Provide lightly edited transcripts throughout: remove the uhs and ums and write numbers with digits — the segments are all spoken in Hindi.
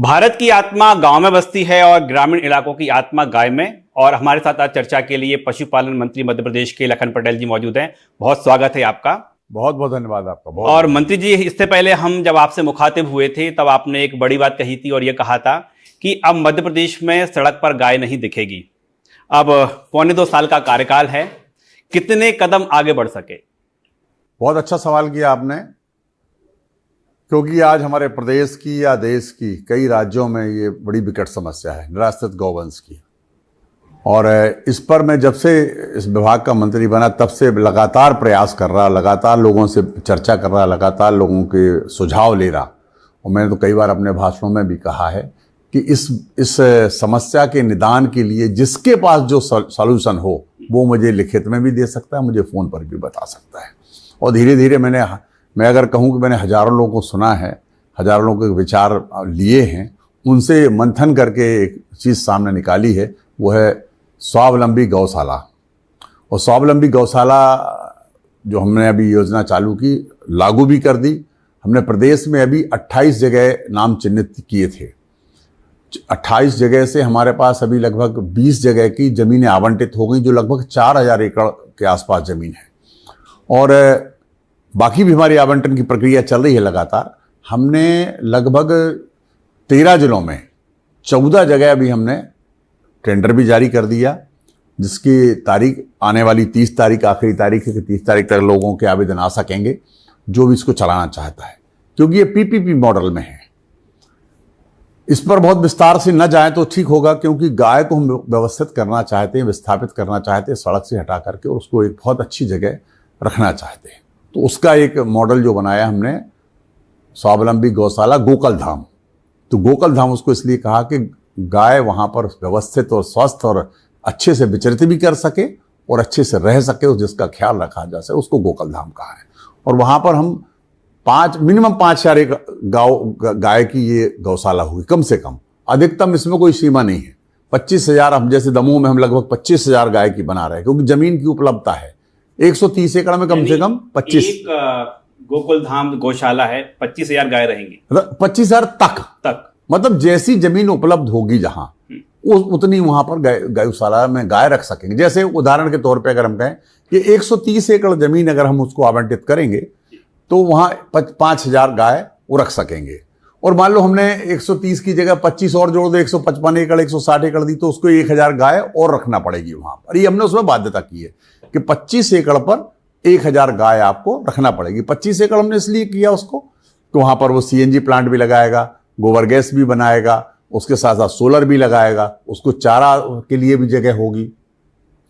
भारत की आत्मा गांव में बसती है और ग्रामीण इलाकों की आत्मा गाय में। और हमारे साथ आज चर्चा के लिए पशुपालन मंत्री मध्य प्रदेश के लखन पटेल जी मौजूद हैं। बहुत स्वागत है आपका। बहुत बहुत धन्यवाद आपका। और मंत्री जी, इससे पहले हम जब आपसे मुखातिब हुए थे तब आपने एक बड़ी बात कही थी और यह कहा था कि अब मध्य प्रदेश में सड़क पर गाय नहीं दिखेगी। अब 1.25 साल का कार्यकाल है, कितने कदम आगे बढ़ सके? बहुत अच्छा सवाल किया आपने, क्योंकि आज हमारे प्रदेश की या देश की कई राज्यों में ये बड़ी विकट समस्या है निराश्रित गौवंश की। और इस पर मैं जब से इस विभाग का मंत्री बना तब से लगातार प्रयास कर रहा, लगातार लोगों से चर्चा कर रहा, लगातार लोगों के सुझाव ले रहा। और मैंने तो कई बार अपने भाषणों में भी कहा है कि इस समस्या के निदान के लिए जिसके पास जो सॉल्यूशन हो वो मुझे लिखित में भी दे सकता है, मुझे फ़ोन पर भी बता सकता है। और धीरे धीरे मैं अगर कहूँ कि मैंने हज़ारों लोगों को सुना है, हज़ारों लोगों के विचार लिए हैं, उनसे मंथन करके एक चीज़ सामने निकाली है, वो है स्वावलंबी गौशाला। और स्वावलंबी गौशाला जो हमने अभी योजना चालू की, लागू भी कर दी हमने। प्रदेश में अभी 28 जगह नाम चिन्हित किए थे। 28 जगह से हमारे पास अभी लगभग 20 जगह की ज़मीनें आवंटित हो गई, जो लगभग 4000 एकड़ के आसपास ज़मीन है। और बाकी भी हमारी आवंटन की प्रक्रिया चल रही है लगातार। हमने लगभग 13 जिलों में 14 जगह अभी हमने टेंडर भी जारी कर दिया, जिसकी तारीख आने वाली 30 तारीख आखिरी तारीख है कि 30 तारीख तक लोगों के आवेदन आ सकेंगे जो भी इसको चलाना चाहता है, क्योंकि ये पीपीपी मॉडल में है। इस पर बहुत विस्तार से न जाएं तो ठीक होगा, क्योंकि गाय को हम व्यवस्थित करना चाहते हैं, विस्थापित करना चाहते हैं सड़क से हटा करके, और उसको एक बहुत अच्छी जगह रखना चाहते हैं। तो उसका एक मॉडल जो बनाया हमने, स्वावलंबी गौशाला गोकुल धाम। तो गोकुल धाम उसको इसलिए कहा कि गाय वहाँ पर व्यवस्थित और स्वस्थ और अच्छे से विचरित भी कर सके और अच्छे से रह सके, और जिसका ख्याल रखा जा सके, उसको गोकुल धाम कहा है। और वहाँ पर हम मिनिमम 5,000 गाय की ये गौशाला होगी कम से कम। अधिकतम इसमें कोई सीमा नहीं है। 25,000, हम जैसे दमोह में हम लगभग 25,000 गाय की बना रहे हैं, क्योंकि जमीन की उपलब्धता है। 130 एकड़ में कम से कम 25 गोकुल धाम गौशाला है, 25,000 गाय रहेंगी। 25,000 तक मतलब जैसी जमीन उपलब्ध होगी जहां उतनी वहां पर गौशाला में गाय रख सकेंगे। जैसे उदाहरण के तौर पे अगर हम कहें कि 130 एकड़ जमीन अगर हम उसको आवंटित करेंगे तो वहां 5,000 गाय वो रख सकेंगे। और मान लो हमने 130 की जगह 25 और जोड़ दो, 155 एकड़ 160 एकड़ दी, तो उसको 1,000 गाय और रखना पड़ेगी वहां पर। ये हमने उसमें बाध्यता की है कि 25 एकड़ पर 1,000 गाय आपको रखना पड़ेगी। 25 एकड़ हमने इसलिए किया उसको कि वहां पर वो सीएनजी प्लांट भी लगाएगा, गोबर गैस भी बनाएगा, उसके साथ साथ सोलर भी लगाएगा, उसको चारा के लिए भी जगह होगी,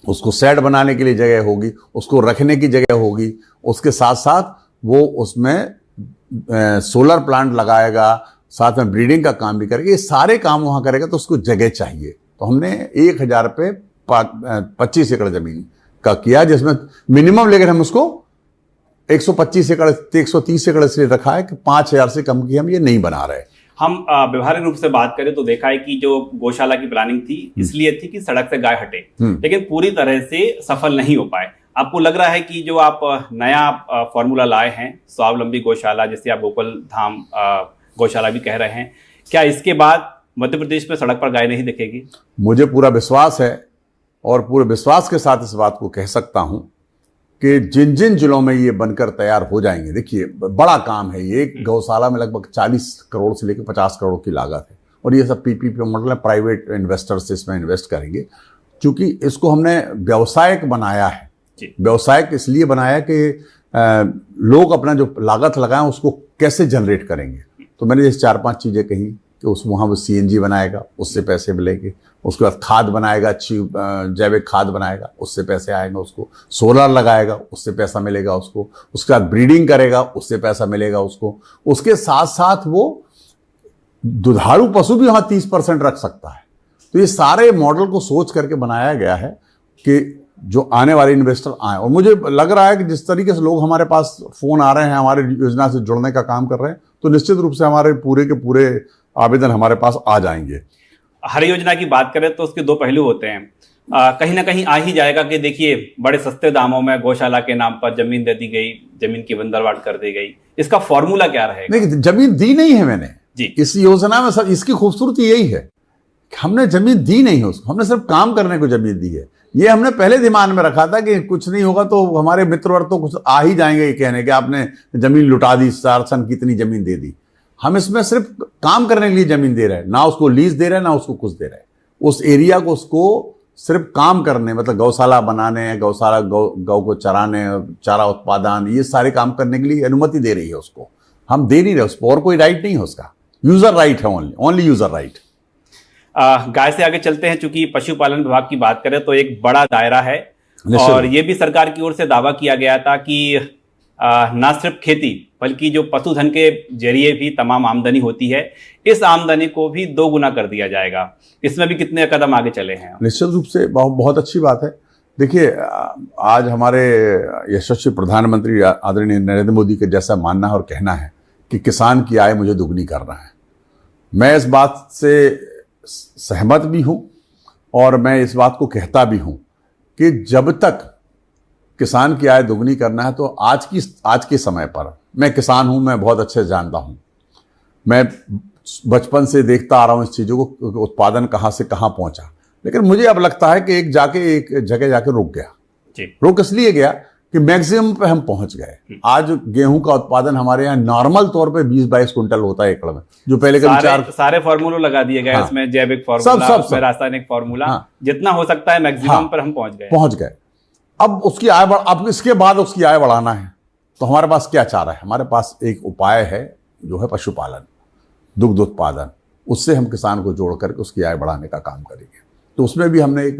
उसको शेड बनाने के लिए जगह होगी, उसको रखने की जगह होगी, उसके साथ साथ वो उसमें सोलर प्लांट लगाएगा, साथ में ब्रीडिंग का काम भी करेगा। ये सारे काम वहाँ करेगा तो उसको जगह चाहिए। तो हमने 1,000 पे 25 एकड़ जमीन का किया, जिसमें मिनिमम, लेकिन हम उसको 125 एकड़ 130 एकड़ इसलिए रखा है कि 5,000 से कम की हम ये नहीं बना रहे। हम व्यवहारिक रूप से बात करें तो देखा है कि जो गौशाला की प्लानिंग थी इसलिए थी कि सड़क से गाय हटे, लेकिन पूरी तरह से सफल नहीं हो पाए। आपको लग रहा है कि जो आप नया फॉर्मूला लाए हैं, स्वावलंबी गौशाला, जिसे आप गोकुल धाम गौशाला भी कह रहे हैं, क्या इसके बाद मध्य प्रदेश में सड़क पर गाय नहीं दिखेगी? मुझे पूरा विश्वास है, और पूरे विश्वास के साथ इस बात को कह सकता हूं कि जिन जिन जिलों में ये बनकर तैयार हो जाएंगे, देखिए बड़ा काम है ये। एक गौशाला में लगभग 40 करोड़ से लेकर 50 करोड़ की लागत है, और ये सब पीपीपी मॉडल है, प्राइवेट इन्वेस्टर्स इसमें इन्वेस्ट करेंगे। क्योंकि इसको हमने व्यवसायिक बनाया है। व्यवसायिक इसलिए बनाया कि लोग अपना जो लागत लगाएं उसको कैसे जनरेट करेंगे। तो मैंने जैसे 4-5 चीज़ें कही कि उस वहाँ वो सीएनजी बनाएगा, उससे पैसे मिलेंगे। उसके बाद खाद बनाएगा, अच्छी जैविक खाद बनाएगा, उससे पैसे आएंगे उसको। सोलर लगाएगा, उससे पैसा मिलेगा उसको। उसके बाद ब्रीडिंग करेगा, उससे पैसा मिलेगा उसको। उसके साथ साथ वो दुधारू पशु भी वहाँ 30% रख सकता है। तो ये सारे मॉडल को सोच करके बनाया गया है कि जो आने वाले इन्वेस्टर आए। और मुझे लग रहा है कि जिस तरीके से लोग हमारे पास फ़ोन आ रहे हैं, हमारे योजना से जुड़ने का काम कर रहे हैं, तो निश्चित रूप से हमारे पूरे के पूरे आवेदन हमारे पास आ जाएंगे। हर योजना की बात करें तो उसके 2 पहलू होते हैं। कहीं ना कहीं आ ही जाएगा कि देखिए बड़े सस्ते दामों में गौशाला के नाम पर जमीन दे दी गई, जमीन की बंदरवाट कर दी गई। इसका फॉर्मूला क्या रहेगा? नहीं, जमीन दी नहीं है मैंने। जी। इस योजना में सब इसकी खूबसूरती यही है कि हमने जमीन दी नहीं है उसको, हमने सिर्फ काम करने को जमीन दी है। ये हमने पहले दिमाग में रखा था कि कुछ नहीं होगा तो हमारे मित्र वर्ग तो कुछ आ ही जाएंगे ये कहने कि आपने जमीन लुटा दी, 4 सन की इतनी जमीन दे दी। हम इसमें सिर्फ काम करने के लिए जमीन दे रहे हैं, ना उसको लीज दे रहे हैं ना उसको कुछ दे रहे हैं। उस एरिया को उसको सिर्फ काम करने, मतलब गौशाला बनाने, गौशाला गौ को चराने, चारा उत्पादन, ये सारे काम करने के लिए अनुमति दे रही है उसको। हम दे नहीं रहे उसको, और कोई राइट नहीं है उसका, यूजर राइट है, ओनली यूजर राइट। गाय से आगे चलते हैं, चूंकि पशुपालन विभाग की बात करें तो एक बड़ा दायरा है और ये भी सरकार की ओर से दावा किया गया था कि ना सिर्फ खेती बल्कि जो पशुधन के जरिए भी तमाम आमदनी होती है, इस आमदनी को भी 2 गुना कर दिया जाएगा। इसमें भी कितने कदम आगे चले हैं? निश्चित रूप से बहुत अच्छी बात है। देखिए, आज हमारे यशस्वी प्रधानमंत्री आदरणीय नरेंद्र मोदी के जैसा मानना और कहना है कि किसान की आय मुझे दुगनी करना है। मैं इस बात से सहमत भी हूं और मैं इस बात को कहता भी हूं कि जब तक किसान की आय दुगनी करना है तो आज के समय पर, मैं किसान हूं, मैं बहुत अच्छे से जानता हूं, मैं बचपन से देखता आ रहा हूं इस चीज़ों को, उत्पादन कहाँ से कहाँ पहुंचा। लेकिन मुझे अब लगता है कि एक जगह जाके रुक गया। रुक इसलिए गया कि मैक्सिमम पे हम पहुंच गए। आज गेहूं का उत्पादन हमारे यहाँ नॉर्मल तौर पे 20-22 कुंटल होता है एकड़ में, जो पहले कभी सारे फार्मूले लगा दिए गए। इसमें जैविक फार्मूला, सब रासायनिक फार्मूला, जितना हो सकता है मैक्सिमम पर हम पहुंच गए। अब उसकी आय अब इसके बाद उसकी आय बढ़ाना है तो हमारे पास क्या चारा है? हमारे पास एक उपाय है जो है पशुपालन, दुग्ध उत्पादन। उससे हम किसान को जोड़ करके उसकी आय बढ़ाने का काम करेंगे। तो उसमें भी हमने एक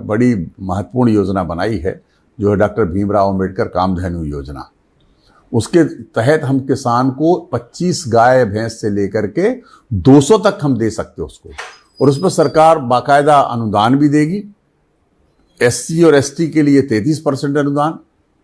बड़ी महत्वपूर्ण योजना बनाई है जो है डॉक्टर भीमराव अंबेडकर कामधेनु योजना। उसके तहत हम किसान को 25 गाय भैंस से लेकर के 200 तक हम दे सकते हैं उसको, और उस पर सरकार बाकायदा अनुदान भी देगी। SC और ST के लिए 33% अनुदान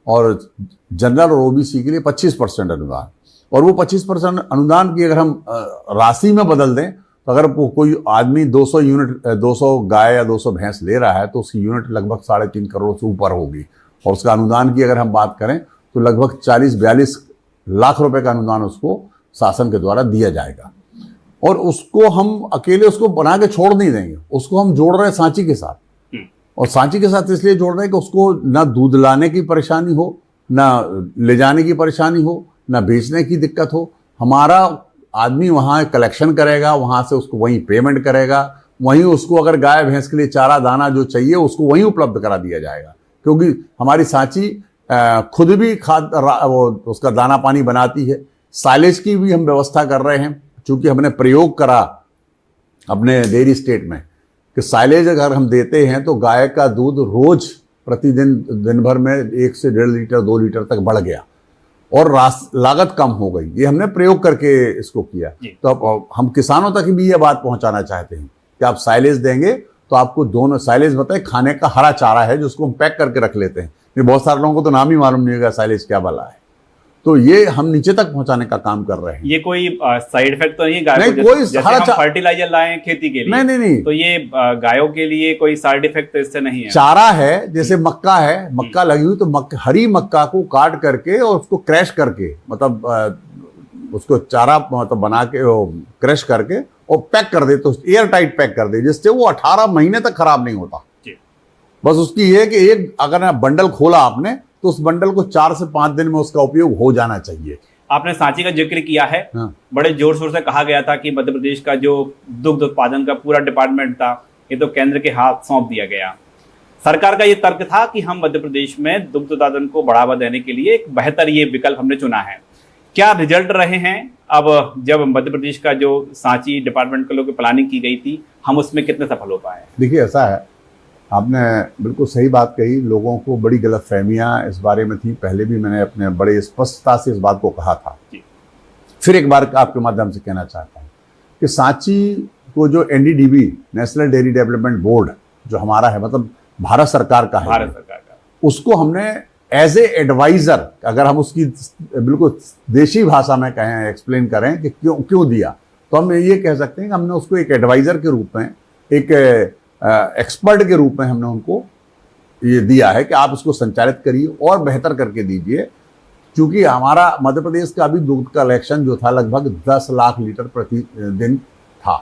और जनरल और OBC के लिए 25% अनुदान। और वो 25% अनुदान की अगर हम राशि में बदल दें तो अगर कोई आदमी 200 गाय या 200 भैंस ले रहा है तो उसकी यूनिट लगभग 3.5 करोड़ से ऊपर होगी। और उसका अनुदान की अगर हम बात करें तो लगभग 40-42 लाख रुपए का अनुदान उसको शासन के द्वारा दिया जाएगा। और उसको हम अकेले उसको बना के छोड़ नहीं देंगे, उसको हम जोड़ रहे हैं सांची के साथ। और सांची के साथ इसलिए जोड़ रहे हैं कि उसको ना दूध लाने की परेशानी हो, ना ले जाने की परेशानी हो, ना बेचने की दिक्कत हो। हमारा आदमी वहाँ कलेक्शन करेगा, वहाँ से उसको वहीं पेमेंट करेगा, वहीं उसको अगर गाय भैंस के लिए चारा दाना जो चाहिए उसको वहीं उपलब्ध करा दिया जाएगा। क्योंकि हमारी सांची खुद भी उसका दाना पानी बनाती है। साइलेज की भी हम व्यवस्था कर रहे हैं, चूँकि हमने प्रयोग करा अपने डेयरी स्टेट में कि साइलेज अगर हम देते हैं तो गाय का दूध रोज प्रतिदिन दिन भर में 1 से 1.5 लीटर 2 लीटर तक बढ़ गया और लागत कम हो गई। ये हमने प्रयोग करके इसको किया। तो अब हम किसानों तक भी ये बात पहुंचाना चाहते हैं कि आप साइलेज देंगे तो आपको दोनों साइलेज बताए, खाने का हरा चारा है जिसको हम पैक करके रख लेते हैं। ये बहुत सारे लोगों को तो नाम ही मालूम नहीं होगा साइलेज क्या भला है। तो ये हम नीचे तक पहुंचाने का काम कर रहे हैं। ये कोई साइड इफेक्ट तो नहीं है गाय को? कोई जैसे हम फर्टिलाइजर लाए हैं खेती के लिए, नहीं। तो ये गायों के लिए कोई साइड इफेक्ट तो इससे नहीं है? चारा है, जैसे मक्का है, मक्का लगी हुई तो हरी मक्का को काट करके और उसको क्रैश करके, मतलब उसको चारा मतलब बना के क्रैश करके और पैक कर दे, तो एयर टाइट पैक कर दे, जिससे वो 18 महीने तक खराब नहीं होता। बस उसकी ये कि एक अगर बंडल खोला आपने तो उस बंडल को 4 से 5 दिन में उसका उपयोग हो जाना चाहिए। आपने सांची का जिक्र किया है। बड़े जोर शोर से कहा गया था कि मध्य प्रदेश का जो दुग्ध उत्पादन का पूरा डिपार्टमेंट था ये तो केंद्र के हाथ सौंप दिया गया। सरकार का ये तर्क था कि हम मध्य प्रदेश में दुग्ध उत्पादन को बढ़ावा देने के लिए एक बेहतर ये विकल्प हमने चुना है। क्या रिजल्ट रहे हैं? अब जब मध्य प्रदेश का जो सांची डिपार्टमेंट के लोगों की प्लानिंग की गई थी, हम उसमें कितने सफल हो पाए? देखिए, ऐसा है, आपने बिल्कुल सही बात कही। लोगों को बड़ी गलतफहमियां इस बारे में थी, पहले भी मैंने अपने बड़े स्पष्टता से इस बात को कहा था। फिर एक बार आपके माध्यम से कहना चाहता हूँ कि सांची को जो NDDB national dairy development board जो हमारा है, मतलब भारत सरकार का है, उसको हमने एज ए एडवाइजर, अगर हम उसकी बिल्कुल देशी भाषा में कहें, एक्सप्लेन करें कि क्यों दिया, तो हम ये कह सकते हैं कि हमने उसको एक एडवाइजर के रूप में, एक एक्सपर्ट के रूप में हमने उनको ये दिया है कि आप इसको संचालित करिए और बेहतर करके दीजिए। क्योंकि हमारा मध्य प्रदेश का अभी दूध का कलेक्शन जो था लगभग 10 लाख लीटर प्रति दिन था,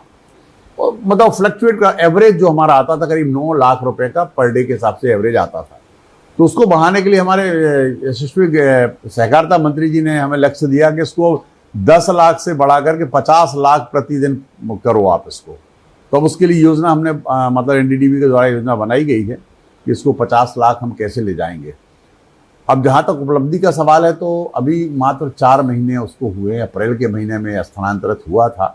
और मतलब फ्लक्चुएट का एवरेज जो हमारा आता था करीब 9 लाख रुपए का पर डे के हिसाब से एवरेज आता था। तो उसको बढ़ाने के लिए हमारे यशस्वी सहकारिता मंत्री जी ने हमें लक्ष्य दिया कि इसको 10 लाख से बढ़ा करके 50 लाख प्रतिदिन करो आप इसको। तो अब उसके लिए योजना हमने मतलब एनडीडीबी के द्वारा योजना बनाई गई है कि इसको 50 लाख हम कैसे ले जाएंगे। अब जहाँ तक उपलब्धि का सवाल है तो अभी मात्र 4 महीने उसको हुए, अप्रैल के महीने में स्थानांतरित हुआ था।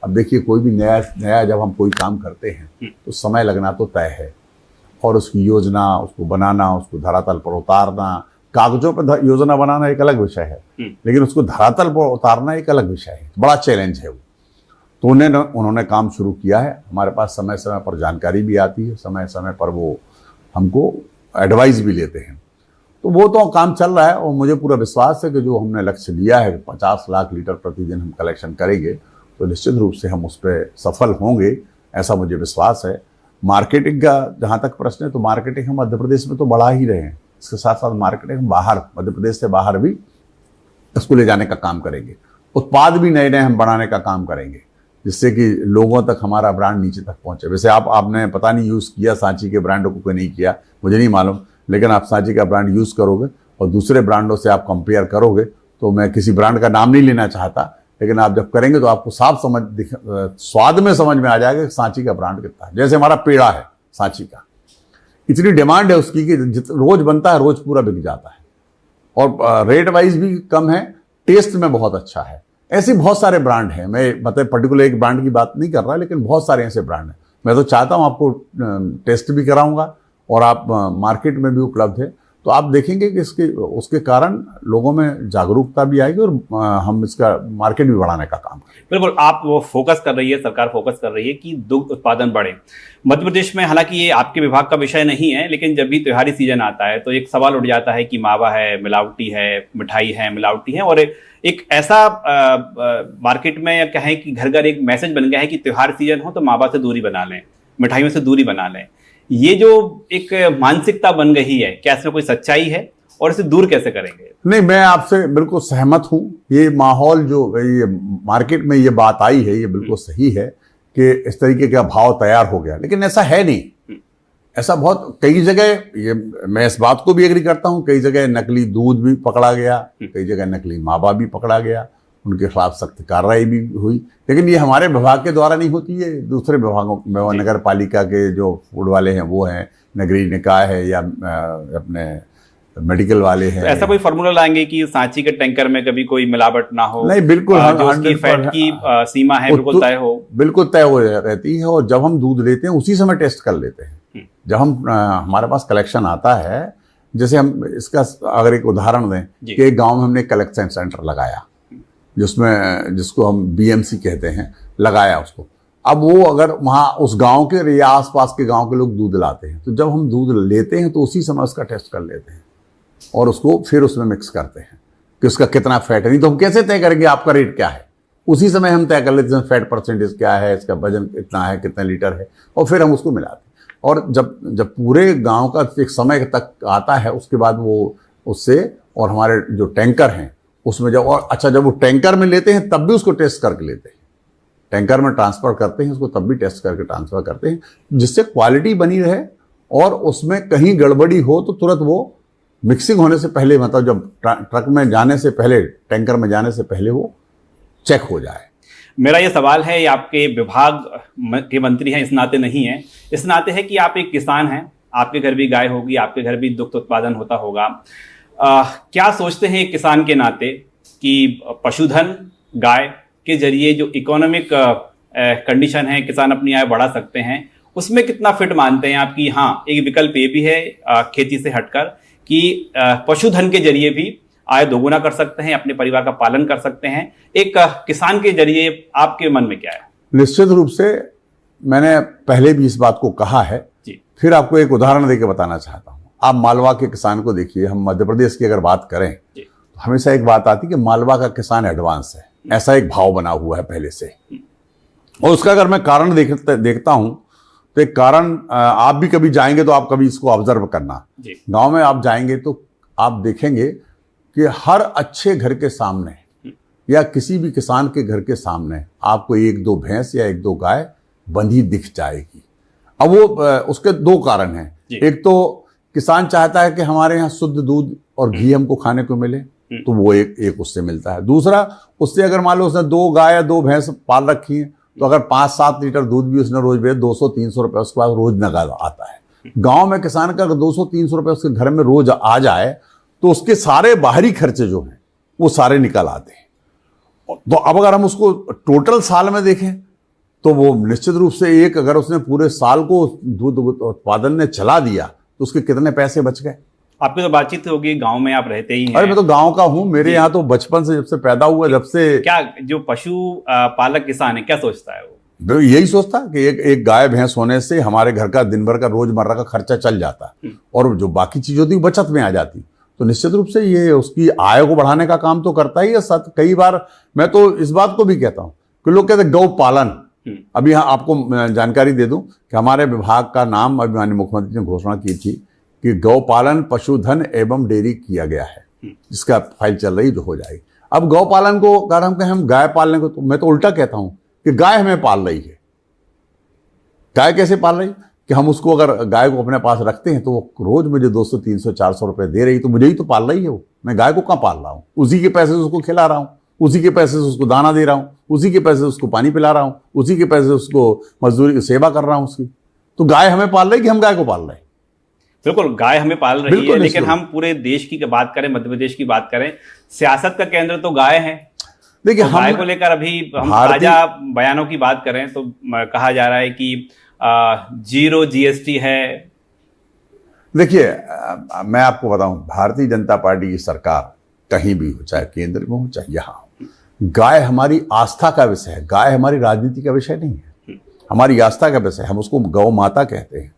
अब देखिए कोई भी नया जब हम कोई काम करते हैं तो समय लगना तो तय है, और उसकी योजना, उसको बनाना, उसको धरातल पर उतारना, कागजों पर योजना बनाना एक अलग विषय है, लेकिन उसको धरातल पर उतारना एक अलग विषय है, बड़ा चैलेंज है वो। तो उन्होंने काम शुरू किया है। हमारे पास समय समय पर जानकारी भी आती है, समय समय पर वो हमको एडवाइस भी लेते हैं। तो वो तो काम चल रहा है, और मुझे पूरा विश्वास है कि जो हमने लक्ष्य लिया है 50 लाख लीटर प्रतिदिन हम कलेक्शन करेंगे तो निश्चित रूप से हम उस पर सफल होंगे, ऐसा मुझे विश्वास है। मार्केटिंग का जहाँ तक प्रश्न है तो मार्केटिंग हम मध्य प्रदेश में तो बढ़ा ही रहे हैं, इसके साथ साथ मार्केटिंग हम बाहर, मध्य प्रदेश से बाहर भी इसको ले जाने का काम करेंगे। उत्पाद भी नए नए हम बनाने का काम करेंगे, जिससे कि लोगों तक हमारा ब्रांड नीचे तक पहुंचे। वैसे आपने पता नहीं यूज़ किया सांची के ब्रांड को नहीं किया, मुझे नहीं मालूम, लेकिन आप सांची का ब्रांड यूज़ करोगे और दूसरे ब्रांडों से आप कंपेयर करोगे, तो मैं किसी ब्रांड का नाम नहीं लेना चाहता, लेकिन आप जब करेंगे तो आपको साफ स्वाद में समझ में आ जाएगा कि सांची का ब्रांड कितना है। जैसे हमारा पेड़ा है सांची का, इतनी डिमांड है उसकी कि रोज बनता है, रोज पूरा बिक जाता है, और रेट वाइज भी कम है, टेस्ट में बहुत अच्छा है। ऐसे बहुत सारे ब्रांड हैं, मैं मतलब पर्टिकुलर एक ब्रांड की बात नहीं कर रहा, लेकिन बहुत सारे ऐसे ब्रांड हैं। मैं तो चाहता हूँ आपको टेस्ट भी कराऊंगा और आप मार्केट में भी उपलब्ध है, तो आप देखेंगे कि उसके कारण लोगों में जागरूकता भी आएगी और हम इसका मार्केट भी बढ़ाने का काम करेंगे। बिल्कुल, आप वो फोकस कर रही है, सरकार फोकस कर रही है कि दुग्ध उत्पादन बढ़े मध्य प्रदेश में। हालांकि ये आपके विभाग का विषय नहीं है, लेकिन जब भी त्योहारी सीजन आता है तो एक सवाल उठ जाता है कि मावा है मिलावटी है, मिठाई है मिलावटी है, और एक ऐसा मार्केट में कहें कि घर घर एक मैसेज बन गया है कि त्योहार सीजन हो तो मावा से दूरी बना लें, मिठाइयों से दूरी बना लें। ये जो एक मानसिकता बन गई है, क्या इसमें कोई सच्चाई है और इसे दूर कैसे करेंगे? नहीं, मैं आपसे बिल्कुल सहमत हूं। ये माहौल जो ये मार्केट में ये बात आई है, ये बिल्कुल सही है कि इस तरीके का भाव तैयार हो गया, लेकिन ऐसा है नहीं। ऐसा बहुत कई जगह, ये मैं इस बात को भी एग्री करता हूं, कई जगह नकली दूध भी पकड़ा गया, कई जगह नकली मावा भी पकड़ा गया, उनके खिलाफ सख्त कार्रवाई भी हुई। लेकिन ये हमारे विभाग के द्वारा नहीं होती है, दूसरे विभागों में, नगर पालिका के जो फूड वाले हैं वो हैं, नगरीय निकाय है, या अपने मेडिकल वाले हैं। तो ऐसा कोई फार्मूला लाएंगे कि सांची के टैंकर में कभी कोई मिलावट ना हो? नहीं, बिल्कुल जो उसकी फैट की सीमा है बिल्कुल तय हो, बिल्कुल तय हो रहती है। और जब हम दूध लेते हैं उसी समय टेस्ट कर लेते हैं। जब हमारे पास कलेक्शन आता है, जैसे हम इसका अगर एक उदाहरण दें कि एक गाँव में हमने कलेक्शन सेंटर लगाया, जिसको हम बीएमसी कहते हैं, लगाया उसको। अब वो अगर वहाँ उस गांव के या आसपास के गांव के लोग दूध लाते हैं, तो जब हम दूध लेते हैं तो उसी समय उसका टेस्ट कर लेते हैं और उसको फिर उसमें मिक्स करते हैं कि उसका कितना फैट है। नहीं तो हम कैसे तय करेंगे आपका रेट क्या है? उसी समय हम तय कर लेते हैं फैट परसेंटेज क्या है, इसका वजन कितना है, कितना लीटर है, और फिर हम उसको मिलाते हैं। और जब पूरे गाँव का एक समय तक आता है, उसके बाद वो उससे, और हमारे जो टैंकर हैं उसमें जब, और अच्छा जब वो टैंकर में लेते हैं तब भी उसको टेस्ट करके लेते हैं, टैंकर में ट्रांसफर करते हैं उसको, तब भी टेस्ट करके ट्रांसफर करते हैं, जिससे क्वालिटी बनी रहे। और उसमें कहीं गड़बड़ी हो तो तुरंत वो मिक्सिंग होने से पहले, मतलब जब ट्रक में जाने से पहले, टैंकर में जाने से पहले वो चेक हो जाए। मेरा ये सवाल है, ये आपके विभाग के मंत्री हैं इस नाते नहीं है, इस नाते है कि आप एक किसान हैं, आपके घर भी गाय होगी, आपके घर भी दुग्ध उत्पादन होता होगा। क्या सोचते हैं एक किसान के नाते कि पशुधन गाय के जरिए जो इकोनॉमिक कंडीशन है, किसान अपनी आय बढ़ा सकते हैं, उसमें कितना फिट मानते हैं आप कि हाँ एक विकल्प ये भी है खेती से हटकर कि पशुधन के जरिए भी आय दोगुना कर सकते हैं, अपने परिवार का पालन कर सकते हैं? एक किसान के जरिए आपके मन में क्या है? निश्चित रूप से मैंने पहले भी इस बात को कहा है जी। फिर आपको एक उदाहरण देकर बताना चाहता हूँ। आप मालवा के किसान को देखिए, हम मध्य प्रदेश की अगर बात करें तो हमेशा एक बात आती है कि मालवा का किसान एडवांस है, ऐसा एक भाव बना हुआ है पहले से। और उसका अगर मैं कारण देखता हूं तो एक कारण, आप भी कभी जाएंगे तो आप कभी इसको ऑब्जर्व करना, गांव में आप जाएंगे तो आप देखेंगे कि हर अच्छे घर के सामने या किसी भी किसान के घर के सामने आपको एक दो भैंस या एक दो गाय बंधी दिख जाएगी। अब वो उसके दो कारण हैं। एक तो किसान चाहता है कि हमारे यहाँ शुद्ध दूध और घी हमको खाने को मिले, तो वो एक उससे मिलता है। दूसरा, उससे अगर मान लो उसने दो गाय या दो भैंस पाल रखी है, तो अगर 5-7 लीटर दूध भी उसने रोज बेचे 200-300 रुपये उसके पास रोज नगद आता है। गांव में किसान का अगर 200-300 रुपये उसके घर में रोज आ जाए तो उसके सारे बाहरी खर्चे जो हैं वो सारे निकल आते हैं। तो अब अगर हम उसको टोटल साल में देखें तो वो निश्चित रूप से अगर उसने पूरे साल को दूध उत्पादन ने चला दिया तो उसके कितने पैसे बच गए। आपकी तो बातचीत होगी, गांव में आप रहते ही हैं। अरे मैं तो गांव का हूं, मेरे यहाँ तो बचपन से जब से पैदा हुआ जब से। क्या जो पशु पालक किसान है क्या सोचता है वो? यही सोचता कि एक गाय भैंस होने से हमारे घर का दिन भर का रोजमर्रा का खर्चा चल जाता और जो बाकी चीज होती बचत में आ जाती। तो निश्चित रूप से ये उसकी आय को बढ़ाने का काम तो करता ही है। कई बार मैं तो इस बात को भी कहता हूं कि लोग कहते हैं गौ पालन। अभी यहाँ आपको जानकारी दे दूं कि हमारे विभाग का नाम अभी माननीय मुख्यमंत्री ने घोषणा की थी कि गौ पालन, पशुधन एवं डेयरी किया गया है, जिसका फाइल चल रही जो हो जाएगी। अब गौ पालन को अगर हम कहें हम गाय पालने को, तो मैं तो उल्टा कहता हूं कि गाय हमें पाल रही है। गाय कैसे पाल रही कि हम उसको अगर गाय को अपने पास रखते हैं तो वो रोज मुझे 200, 300, 400 रुपए दे रही, तो मुझे ही तो पाल रही है वो। मैं गाय को कहाँ पाल रहा हूँ? उसी के पैसे से उसको खिला रहा हूँ, उसी के पैसे से उसको दाना दे रहा हूँ, उसी के पैसे से उसको पानी पिला रहा हूँ, उसी के पैसे से उसको मजदूरी सेवा कर रहा हूँ उसकी। तो गाय हमें पाल रही कि हम गाय को पाल रहे हैं? बिल्कुल, गाय हमें पाल रही है, लेकिन हम पूरे देश की बात करें, मध्य प्रदेश की बात करें, सियासत का केंद्र तो गाय है। देखिए, तो गाय को लेकर अभी हम ताजा बयानों की बात करें तो कहा जा रहा है कि 0 GST है। देखिए, मैं आपको बताऊं, भारतीय जनता पार्टी की सरकार कहीं भी हो, चाहे केंद्र में हो चाहे यहाँ हो, गाय हमारी आस्था का विषय है। गाय हमारी राजनीति का विषय नहीं है, हमारी आस्था का विषय। हम उसको गौ माता कहते हैं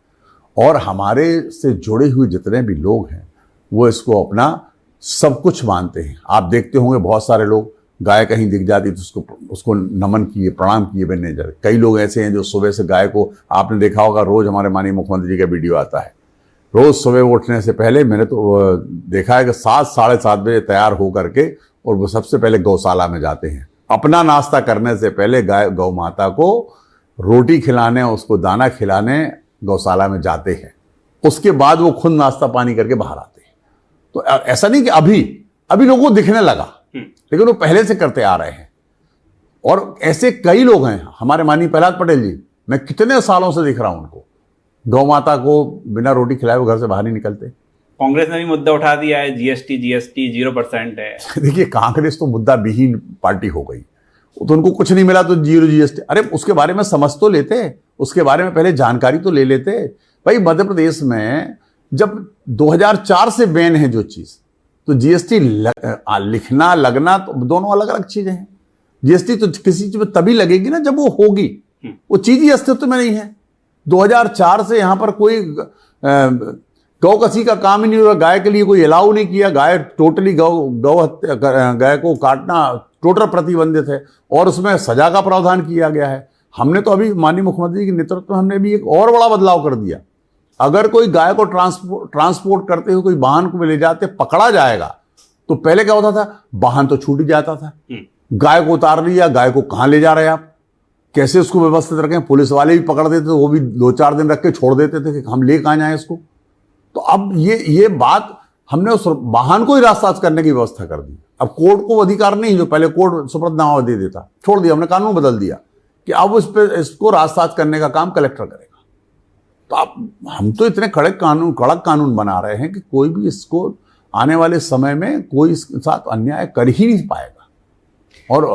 और हमारे से जुड़े हुए जितने भी लोग हैं वो इसको अपना सब कुछ मानते हैं। आप देखते होंगे बहुत सारे लोग गाय कहीं दिख जाती तो उसको नमन किए, प्रणाम किए बनने जाते। कई लोग ऐसे हैं जो सुबह से गाय को, आपने देखा होगा रोज हमारे माननीय मुख्यमंत्री जी का वीडियो आता है, रोज सुबह उठने से पहले मैंने तो देखा है कि 7-7:30 बजे तैयार हो करके और वो सबसे पहले गौशाला में जाते हैं। अपना नाश्ता करने से पहले गौ माता को रोटी खिलाने, उसको दाना खिलाने गौशाला में जाते हैं। उसके बाद वो खुद नाश्ता पानी करके बाहर आते हैं। तो ऐसा नहीं कि अभी लोगों को दिखने लगा, लेकिन वो पहले से करते आ रहे हैं। और ऐसे कई लोग हैं, हमारे माननीय प्रहलाद पटेल जी, मैं कितने सालों से दिख रहा हूं उनको, गौ माता को बिना रोटी खिलाए वो घर से बाहर नहीं निकलते। कांग्रेस ने भी मुद्दा उठा दिया है, GST 0% है। देखिए, कांग्रेस तो मुद्दा विहीन पार्टी हो गई, तो उनको कुछ नहीं मिला तो 0 GST। अरे उसके बारे में समझ तो लेते, उसके बारे में पहले जानकारी तो ले लेते। भाई, मध्य प्रदेश में जब 2004 से बैन है जो चीज, तो GST लिखना लगना तो दोनों अलग अलग चीजें हैं। GST तो किसी चीज में तभी लगेगी ना जब वो होगी, वो चीज ही अस्तित्व में नहीं है। 2004 से यहां पर कोई गौ कसी का काम ही नहीं हुआ, गाय के लिए कोई अलाउ नहीं किया। गाय टोटली गाय को काटना टोटल प्रतिबंधित है और उसमें सजा का प्रावधान किया गया है। हमने तो अभी माननीय मुख्यमंत्री के नेतृत्व में हमने भी एक और बड़ा बदलाव कर दिया। अगर कोई गाय को ट्रांसपोर्ट करते हुए कोई वाहन को ले जाते पकड़ा जाएगा, तो पहले क्या होता था, वाहन तो छूट जाता था, गाय को उतार लिया, गाय को कहां ले जा रहे हैं आप, कैसे उसको व्यवस्थित रखें। पुलिस वाले भी पकड़ देते थे, वो भी 2-4 दिन रख के छोड़ देते थे कि हम ले कहां जाएं इसको। तो अब ये बात हमने उस वाहन को ही रास्ताज करने की व्यवस्था कर दी। अब कोर्ट को अधिकार नहीं, जो पहले कोर्ट सुप्रतनामा दे देता, छोड़ दिया हमने, कानून बदल दिया कि अब इसको रास्ताज करने का काम कलेक्टर करेगा। तो अब हम तो इतने कड़क कानून बना रहे हैं कि कोई भी इसको आने वाले समय में कोई इसके साथ अन्याय कर ही नहीं पाएगा। और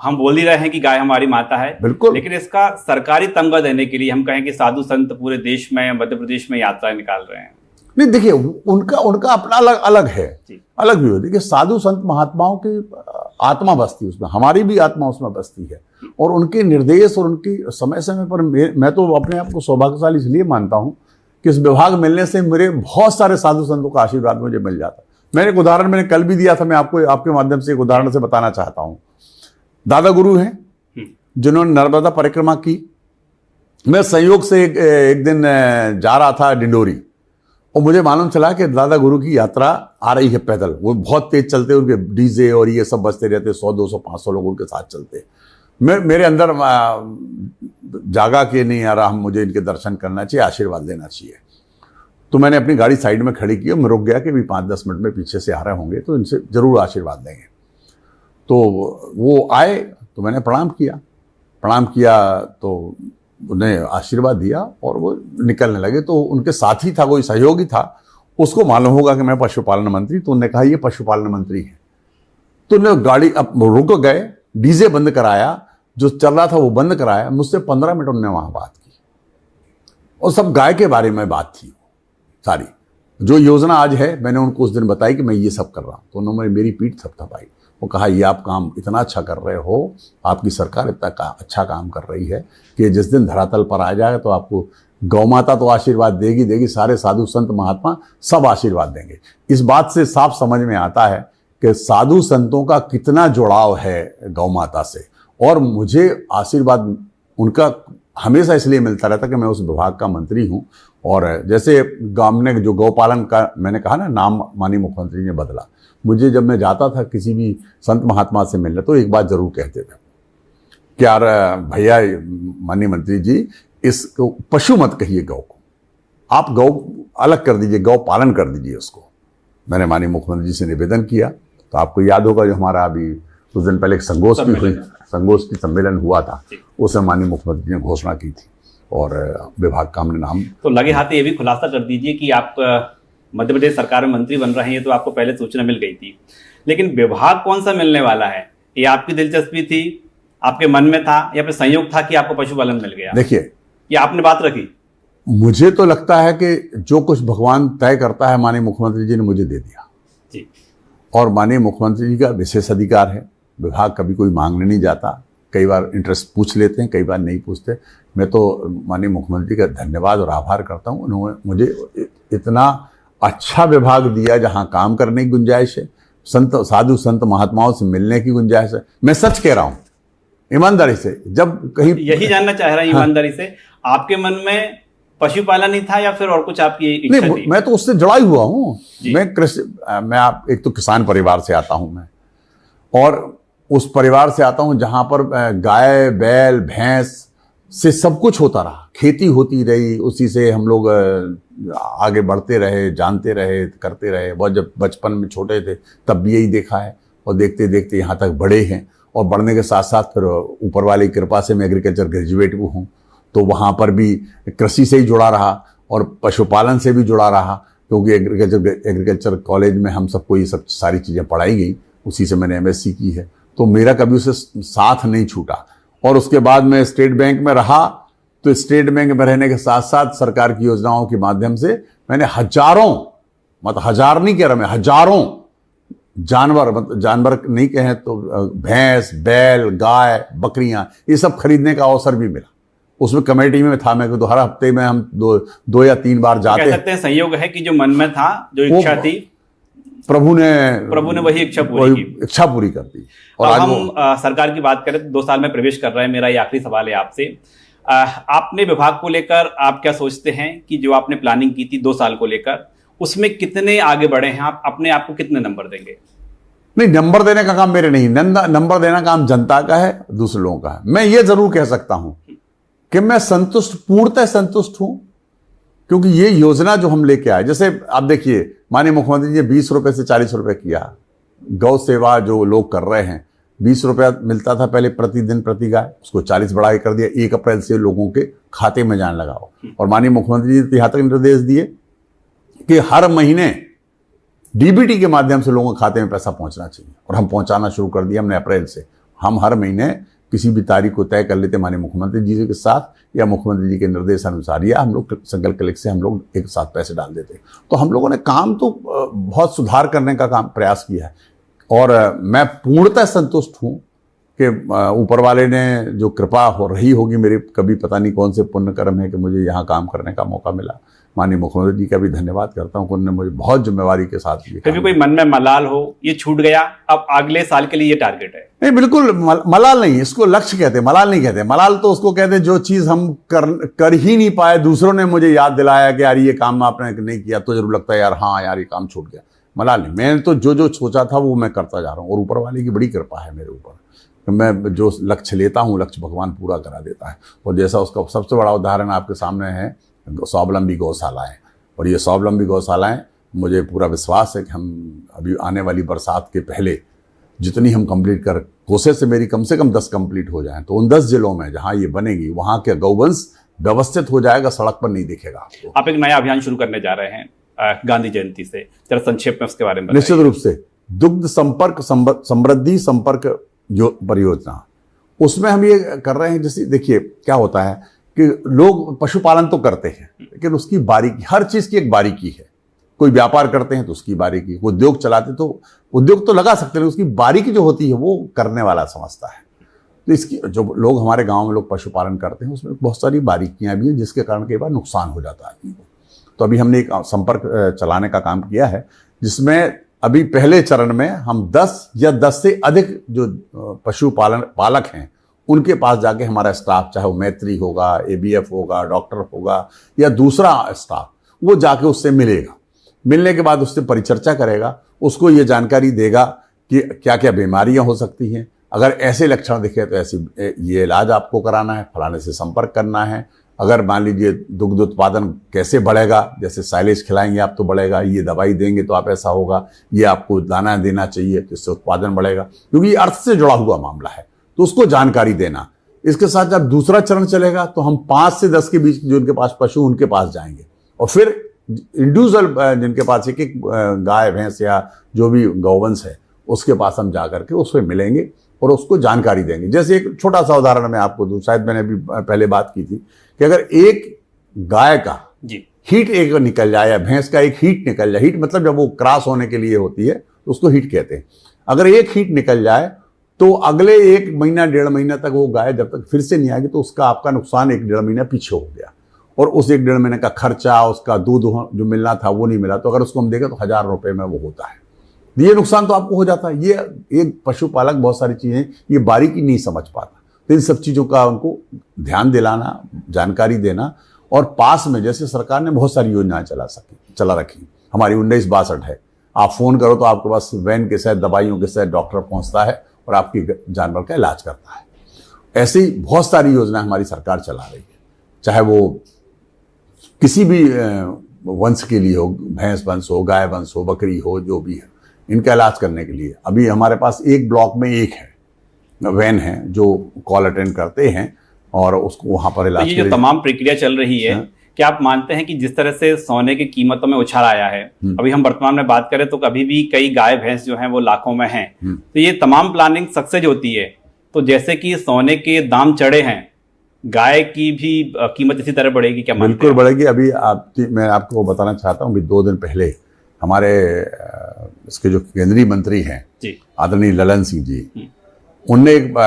हम बोल ही रहे हैं कि गाय हमारी माता है, बिल्कुल, लेकिन इसका सरकारी तमगा देने के लिए हम कहें कि साधु संत पूरे देश में, मध्य प्रदेश में यात्रा निकाल रहे हैं। नहीं, देखिए, उनका अपना अलग है, अलग भी हो। देखिए, साधु संत महात्माओं की आत्मा बसती है उसमें, हमारी भी आत्मा उसमें बसती है, और उनके निर्देश और उनकी समय समय पर मैं तो अपने आप को सौभाग्यशाली इसलिए मानता हूं कि इस विभाग मिलने से मेरे बहुत सारे साधु संतों का आशीर्वाद मुझे मिल जाता। मैंने एक उदाहरण मैंने कल भी दिया था, मैं आपको आपके माध्यम से एक उदाहरण से बताना चाहता हूं। दादा गुरु हैं जिन्होंने नर्मदा परिक्रमा की। मैं संयोग से एक दिन जा रहा था डिंडोरी, और मुझे मालूम चला कि दादा गुरु की यात्रा आ रही है पैदल। वो बहुत तेज चलते, उनके डीजे और ये सब बजते रहते, 100 200 500 लोग उनके साथ चलते। मेरे अंदर जागा कि नहीं यार, हम मुझे इनके दर्शन करना चाहिए, आशीर्वाद लेना चाहिए। तो मैंने अपनी गाड़ी साइड में खड़ी की और मैं रुक गया कि भी 5-10 मिनट में पीछे से आ रहे होंगे तो इनसे जरूर आशीर्वाद लेंगे। तो वो आए तो मैंने प्रणाम किया तो उन्हें आशीर्वाद दिया और वो निकलने लगे। तो उनके साथी था, कोई सहयोगी था, उसको मालूम होगा कि मैं पशुपालन मंत्री, तो उन्होंने कहा ये पशुपालन मंत्री है। तो उन्हें गाड़ी अब रुक गए, डीजे बंद कराया, जो चल रहा था वो बंद कराया। मुझसे 15 मिनट उन्होंने वहां बात की और सब गाय के बारे में बात थी सारी। जो योजना आज है मैंने उनको उस दिन बताई कि मैं ये सब कर रहा हूं। तो उन्होंने मेरी पीठ थपथपाई, वो कहा ये आप काम इतना अच्छा कर रहे हो, आपकी सरकार इतना अच्छा काम कर रही है कि जिस दिन धरातल पर आ जाएगा तो आपको गौ माता तो आशीर्वाद देगी, सारे साधु संत महात्मा सब आशीर्वाद देंगे। इस बात से साफ समझ में आता है कि साधु संतों का कितना जुड़ाव है गौ माता से, और मुझे आशीर्वाद उनका हमेशा इसलिए मिलता रहता कि मैं उस विभाग का मंत्री हूं। और जैसे गांव ने जो गौपालन का मैंने कहा ना, नाम माननीय मुख्यमंत्री ने बदला। मुझे जब मैं जाता था किसी भी संत महात्मा से मिलने तो एक बात जरूर कहते थे कि यार भैया माननीय मंत्री जी, इसको पशु मत कहिए गौ को, आप गौ अलग कर दीजिए, गौ पालन कर दीजिए उसको। मैंने माननीय मुख्यमंत्री जी से निवेदन किया। तो आपको याद होगा जो हमारा अभी कुछ दिन पहले एक संगोष्ठी सम्मेलन हुआ था, उसमें माननीय मुख्यमंत्री ने घोषणा की थी और विभाग का हमने नाम। तो लगे हाथ ये भी खुलासा कर दीजिए कि आप मध्य प्रदेश सरकार में मंत्री बन रहे हैं, तो आपको पहले सूचना मिल गई थी, लेकिन विभाग कौन सा मिलने वाला है, ये आपकी दिलचस्पी थी, आपके मन में था, या फिर संयोग था कि आपको पशुपालन मिल गया? देखिए, ये आपने बात रखी। मुझे तो लगता है कि जो कुछ भगवान तय करता है माननीय मुख्यमंत्री जी ने मुझे दे दिया जी। और माननीय मुख्यमंत्री जी का विशेष अधिकार है, विभाग कभी कोई मांगने नहीं जाता। कई बार इंटरेस्ट पूछ लेते हैं, कई बार नहीं पूछते। मैं तो माननीय मुख्यमंत्री का धन्यवाद और आभार करता हूँ, उन्होंने मुझे इतना अच्छा विभाग दिया जहाँ काम करने की गुंजाइश है, साधु संत महात्माओं से मिलने की गुंजाइश है। मैं सच कह रहा हूँ ईमानदारी से, जब कहीं यही जानना चाह रहा हूँ ईमानदारी से, आपके मन में पशुपालन ही था या फिर और कुछ आपकी इच्छा नहीं, थी? मैं तो उससे जुड़ा ही हुआ हूँ। मैं एक तो किसान परिवार से आता हूँ मैं, और उस परिवार से आता हूँ जहाँ पर गाय बैल भैंस से सब कुछ होता रहा, खेती होती रही, उसी से हम लोग आगे बढ़ते रहे, जानते रहे, करते रहे। बहुत जब बचपन में छोटे थे तब भी यही देखा है, और देखते देखते यहाँ तक बड़े हैं। और बढ़ने के साथ साथ फिर ऊपर वाली कृपा से मैं एग्रीकल्चर ग्रेजुएट भी हूँ, तो वहाँ पर भी कृषि से ही जुड़ा रहा और पशुपालन से भी जुड़ा रहा, क्योंकि एग्रीकल्चर कॉलेज में हम सबको ये सब सारी चीज़ें पढ़ाई गई, उसी से मैंने MSc की है। तो मेरा कभी उसे साथ नहीं छूटा। और उसके बाद मैं स्टेट बैंक में रहा, तो स्टेट बैंक में रहने के साथ साथ सरकार की योजनाओं के माध्यम से मैंने हजारों, मतलब हजार नहीं कह रहा मैं, हजारों जानवर नहीं कहें तो भैंस बैल गाय बकरियां, ये सब खरीदने का अवसर भी मिला। उसमें कमेटी में था मैं, तो हर हफ्ते में हम दो या तीन बार जाते कह सकते हैं संयोग है कि जो मन में था, जो इच्छा थी, प्रभु ने वही इच्छा पूरी कर दी। और हम सरकार की बात करें तो 2 साल में प्रवेश कर रहे हैं। मेरा ये आखिरी सवाल है आपसे, आपने विभाग को लेकर आप क्या सोचते हैं कि जो आपने प्लानिंग की थी 2 साल को लेकर, उसमें कितने आगे बढ़े हैं आप? अपने आप को कितने नंबर देंगे? नहीं, नंबर देने का काम मेरे नहीं, नंबर देना काम जनता का है, दूसरे लोगों का है। मैं ये जरूर कह सकता हूं कि मैं पूर्णतः संतुष्ट हूं, क्योंकि ये योजना जो हम लेके आए, जैसे आप देखिए माननीय मुख्यमंत्री जी 20 रुपए से 40 रुपए किया। गौ सेवा जो लोग कर रहे हैं, 20 रुपया मिलता था पहले प्रतिदिन प्रति गाय, उसको 40 बढ़ा कर दिया। 1 अप्रैल से लोगों के खाते में जाने लगाओ। और माननीय मुख्यमंत्री जी ने यहाँ तक निर्देश दिए कि हर महीने DBT के माध्यम से लोगों के खाते में पैसा पहुंचना चाहिए, और हम पहुंचाना शुरू कर दिया हमने अप्रैल से। हम हर महीने किसी भी तारीख को तय कर लेते माननीय मुख्यमंत्री जी के साथ, या मुख्यमंत्री जी के निर्देशानुसार, या हम लोग सिंगल क्लिक से हम लोग एक साथ पैसे डाल देते। तो हम लोगों ने काम तो बहुत सुधार करने का काम प्रयास किया है, और मैं पूर्णतः संतुष्ट हूँ कि ऊपर वाले ने जो कृपा हो रही होगी मेरी, कभी पता नहीं कौन से पुण्य कर्म है कि मुझे यहाँ काम करने का मौका मिला। माननीय मुख्यमंत्री जी का भी धन्यवाद करता हूँ कि उन्होंने मुझे बहुत जिम्मेवारी के साथ ये फिर भी कोई मन में मलाल हो, ये छूट गया, अब अगले साल के लिए ये टारगेट है? नहीं, बिल्कुल मलाल नहीं, इसको लक्ष्य कहते हैं, मलाल नहीं कहते। मलाल तो उसको कहते हैं जो चीज हम कर ही नहीं पाए, दूसरों ने मुझे याद दिलाया कि यार ये काम आपने नहीं किया, तो जरूर लगता है यार हाँ यार ये काम छूट गया। मलाल नहीं, मैंने तो जो सोचा था वो मैं करता जा रहा हूँ, और ऊपर वाले की बड़ी कृपा है मेरे ऊपर। मैं जो लक्ष्य लेता हूँ, लक्ष्य भगवान पूरा करा देता है। और जैसा उसका सबसे बड़ा उदाहरण आपके सामने है स्वावलंबी गौशालाएं, और ये स्वावलंबी गौशालाएं मुझे पूरा विश्वास है कि हम अभी आने वाली बरसात के पहले जितनी हम कंप्लीट कर, कोशिश से मेरी कम से कम 10 कंप्लीट हो जाएं, तो उन 10 जिलों में जहां ये बनेगी वहां के गौवंश व्यवस्थित हो जाएगा, सड़क पर नहीं दिखेगा आपको। आप एक नया अभियान शुरू करने जा रहे हैं गांधी जयंती से, जरा संक्षेप में उसके बारे में निश्चित रूप से दुग्ध संपर्क समृद्धि संपर्क जो परियोजना, उसमें हम ये कर रहे हैं। जैसे देखिए क्या होता है कि लोग पशुपालन तो करते हैं, लेकिन उसकी बारीकी, हर चीज की एक बारीकी है। कोई व्यापार करते हैं तो उसकी बारीकी, उद्योग चलाते तो उद्योग तो लगा सकते हैं, उसकी बारीकी जो होती है वो करने वाला समझता है। तो इसकी जो लोग हमारे गांव में लोग पशुपालन करते हैं उसमें बहुत सारी बारीकियां भी हैं, जिसके कारण कई बार नुकसान हो जाता है आदमी को। तो अभी हमने एक संपर्क चलाने का काम किया है, जिसमें अभी पहले चरण में हम 10 या 10 से अधिक जो पशुपालन पालक हैं उनके पास जाके हमारा स्टाफ, चाहे वो मैत्री होगा, ABF होगा, डॉक्टर होगा या दूसरा स्टाफ, वो जाके उससे मिलेगा। मिलने के बाद उससे परिचर्चा करेगा, उसको ये जानकारी देगा कि क्या क्या बीमारियां हो सकती हैं, अगर ऐसे लक्षण दिखे तो ऐसी ये इलाज आपको कराना है, फलाने से संपर्क करना है। अगर मान लीजिए दुग्ध उत्पादन कैसे बढ़ेगा, जैसे साइलेज खिलाएंगे आप तो बढ़ेगा, ये दवाई देंगे तो आप ऐसा होगा, ये आपको दाना देना चाहिए तो इससे उत्पादन बढ़ेगा, क्योंकि ये अर्थ से जुड़ा हुआ मामला है, तो उसको जानकारी देना। इसके साथ जब दूसरा चरण चलेगा तो हम 5 से 10 के बीच जो उनके पास पशु उनके पास जाएंगे, और फिर इंडिविजुअल जिनके पास एक एक गाय भैंस या जो भी गौवंश है उसके पास हम जा करके उससे मिलेंगे और उसको जानकारी देंगे। जैसे एक छोटा सा उदाहरण मैं आपको दूं, शायद मैंने अभी पहले बात की थी कि अगर एक गाय का हीट एक निकल जाए या भैंस का एक हीट निकल जाए, हीट मतलब जब वो क्रॉस होने के लिए होती है तो उसको हीट कहते हैं, अगर एक हीट निकल जाए तो अगले 1 महीना 1.5 महीना तक वो गाय जब तक फिर से नहीं आएगी तो उसका आपका नुकसान 1-1.5 महीना पीछे हो गया, और उस 1-1.5 महीने का खर्चा, उसका दूध जो मिलना था वो नहीं मिला, तो अगर उसको हम देखें तो 1000 रुपए में वो होता है। ये नुकसान तो आपको हो जाता है। ये एक पशुपालक बहुत सारी चीजें ये बारीकी नहीं समझ पाता, तो इन सब चीजों का उनको ध्यान दिलाना, जानकारी देना। और पास में जैसे सरकार ने बहुत सारी योजनाएं चला रखी, हमारी 1962 है, आप फोन करो तो आपके पास वैन के साथ दवाइयों के साथ डॉक्टर पहुंचता है और आपकी जानवर का इलाज करता है। ऐसी बहुत सारी योजनाएं हमारी सरकार चला रही है, चाहे वो किसी भी वंश के लिए हो, भैंस वंश हो, गाय वंश हो, बकरी हो, जो भी है, इनका इलाज करने के लिए अभी हमारे पास एक ब्लॉक में एक है वैन है जो कॉल अटेंड करते हैं और उसको वहां पर इलाज। तो ये जो तमाम प्रक्रिया चल रही है, क्या आप मानते हैं कि जिस तरह से सोने की कीमतों में उछाल आया है, अभी हम वर्तमान में बात करें तो कभी भी कई गाय भैंस जो हैं वो लाखों में हैं, तो ये तमाम प्लानिंग सक्सेस होती है, तो जैसे कि सोने के दाम चढ़े हैं, गाय की भी कीमत इसी तरह बढ़ेगी क्या? बिल्कुल बढ़ेगी। अभी मैं आपको बताना चाहता हूँ कि 2 दिन पहले हमारे इसके जो केंद्रीय मंत्री हैं आदरणीय ललन सिंह जी, उनने एक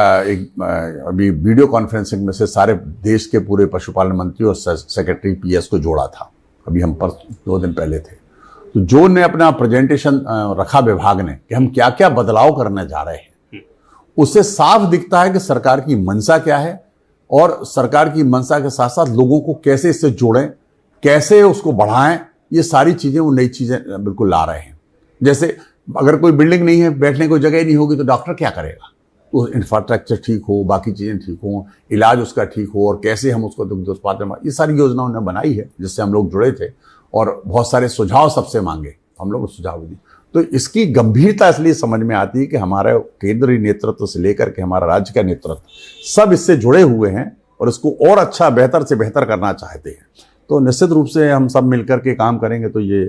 अभी वीडियो कॉन्फ्रेंसिंग में से सारे देश के पूरे पशुपालन मंत्री और सेक्रेटरी PS को जोड़ा था। अभी हम पर 2 दिन पहले थे, तो जो ने अपना प्रेजेंटेशन रखा विभाग ने कि हम क्या क्या बदलाव करने जा रहे हैं, उससे साफ दिखता है कि सरकार की मंशा क्या है और सरकार की मंशा के साथ साथ लोगों को कैसे इससे जोड़ें, कैसे उसको बढ़ाएं, ये सारी चीजें वो नई चीजें बिल्कुल ला रहे हैं। जैसे अगर कोई बिल्डिंग नहीं है, बैठने को जगह नहीं होगी तो डॉक्टर क्या करेगा, तो इंफ्रास्ट्रक्चर ठीक हो, बाकी चीजें ठीक हो, इलाज उसका ठीक हो, और कैसे हम उसको दुग्ध उत्पादन, ये सारी योजना उन्होंने बनाई है जिससे हम लोग जुड़े थे और बहुत सारे सुझाव सबसे मांगे, हम लोग सुझाव दिए। तो इसकी गंभीरता इसलिए समझ में आती है कि हमारे केंद्रीय नेतृत्व से लेकर के हमारा राज्य का नेतृत्व सब इससे जुड़े हुए हैं और इसको और अच्छा बेहतर से बेहतर करना चाहते हैं। तो निश्चित रूप से हम सब मिलकर के काम करेंगे तो ये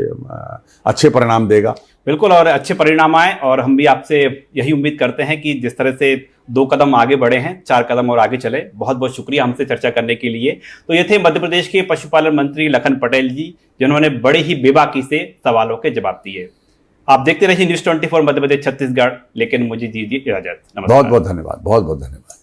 अच्छे परिणाम देगा। बिल्कुल, और अच्छे परिणाम आए, और हम भी आपसे यही उम्मीद करते हैं कि जिस तरह से 2 कदम आगे बढ़े हैं, 4 कदम और आगे चले। बहुत बहुत शुक्रिया हमसे चर्चा करने के लिए। तो ये थे मध्य प्रदेश के पशुपालन मंत्री लखन पटेल जी, जिन्होंने बड़े ही बेबाकी से सवालों के जवाब दिए। आप देखते रहिए News 24 मध्य प्रदेश छत्तीसगढ़, लेकिन मुझे दीजिए इजाजत। नमस्कार। बहुत बहुत धन्यवाद, बहुत बहुत धन्यवाद।